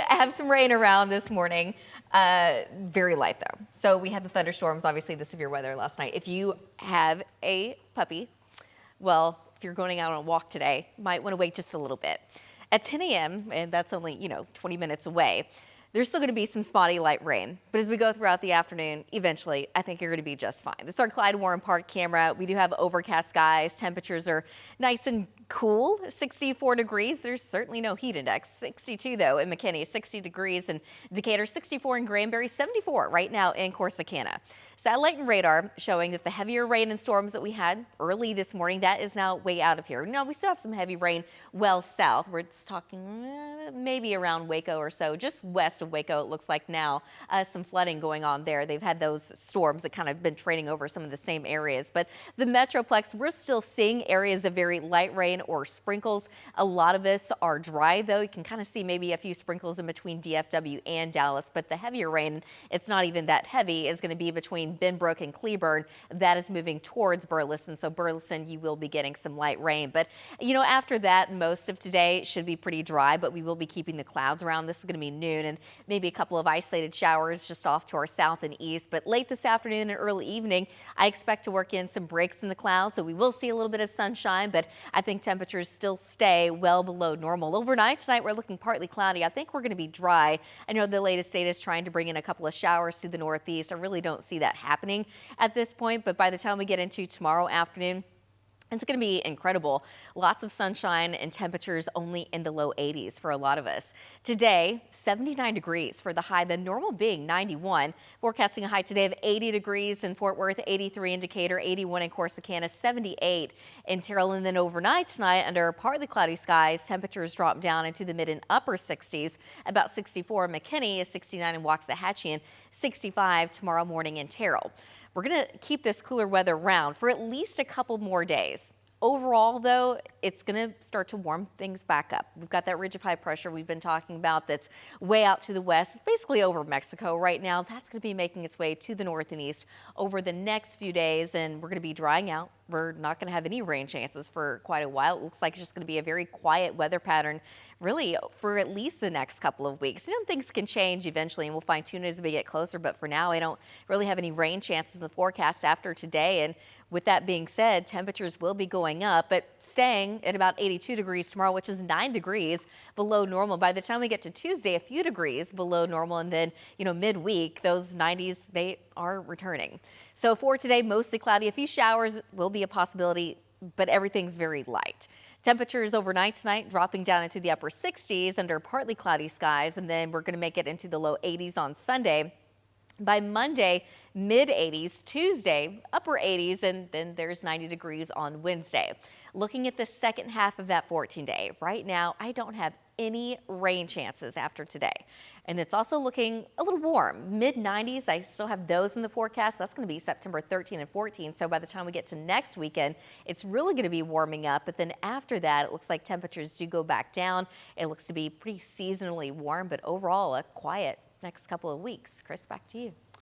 have some rain around this morning. Very light though. So we had the thunderstorms, obviously the severe weather last night. If you have a puppy, well, if you're going out on a walk today, might want to wait just a little bit. At 10 a.m., and that's only, 20 minutes away, there's still going to be some spotty light rain. But as we go throughout the afternoon, eventually, I think you're going to be just fine. This is our Clyde Warren Park camera. We do have overcast skies. Temperatures are nice and cool, 64 degrees. There's certainly no heat index. 62 though in McKinney, 60 degrees in Decatur, 64 in Granbury, 74 right now in Corsicana. Satellite and radar showing that the heavier rain and storms that we had early this morning, that is now way out of here. No, we still have some heavy rain well south. We're talking maybe around Waco or so, just west of Waco. It looks like now some flooding going on there. They've had those storms that kind of been training over some of the same areas. But the Metroplex, we're still seeing areas of very light rain or sprinkles. A lot of us are dry though. You can kind of see maybe a few sprinkles in between DFW and Dallas, but the heavier rain, it's not even that heavy, is going to be between Benbrook and Cleburne. That is moving towards Burleson. So Burleson, you will be getting some light rain. But after that, most of today should be pretty dry, but we will be keeping the clouds around. This is going to be noon and maybe a couple of isolated showers just off to our south and east. But late this afternoon and early evening, I expect to work in some breaks in the clouds. So we will see a little bit of sunshine, but I think temperatures still stay well below normal. Overnight tonight, we're looking partly cloudy. I think we're going to be dry. I know the latest data is trying to bring in a couple of showers to the northeast. I really don't see that happening at this point, but by the time we get into tomorrow afternoon, it's going to be incredible. Lots of sunshine and temperatures only in the low 80s for a lot of us. Today, 79 degrees for the high, the normal being 91. Forecasting a high today of 80 degrees in Fort Worth, 83 in Decatur, 81 in Corsicana, 78 in Terrell. And then overnight tonight, under partly cloudy skies, temperatures drop down into the mid and upper 60s. About 64 in McKinney, 69 in Waxahachie, and 65 tomorrow morning in Terrell. We're going to keep this cooler weather around for at least a couple more days. Overall, though, it's going to start to warm things back up. We've got that ridge of high pressure we've been talking about that's way out to the west. It's basically over Mexico right now. That's going to be making its way to the north and east over the next few days, and we're going to be drying out. We're not going to have any rain chances for quite a while. It looks like it's just going to be a very quiet weather pattern really for at least the next couple of weeks. Things can change eventually, and we'll fine tune it as we get closer, but for now, I don't really have any rain chances in the forecast after today. And with that being said, temperatures will be going up, but staying at about 82 degrees tomorrow, which is 9 degrees below normal. By the time we get to Tuesday, a few degrees below normal, and then, midweek, those 90s, they are returning. So for today, mostly cloudy. A few showers will be a possibility, but everything's very light. Temperatures overnight tonight dropping down into the upper 60s under partly cloudy skies, and then we're going to make it into the low 80s on Sunday. By Monday, mid 80s, Tuesday, upper 80s, and then there's 90 degrees on Wednesday. Looking at the second half of that 14-day, right now, I don't have any rain chances after today. And it's also looking a little warm, mid 90s. I still have those in the forecast. That's going to be September 13 and 14. So by the time we get to next weekend, it's really going to be warming up. But then after that, it looks like temperatures do go back down. It looks to be pretty seasonally warm, but overall a quiet next couple of weeks. Chris, back to you.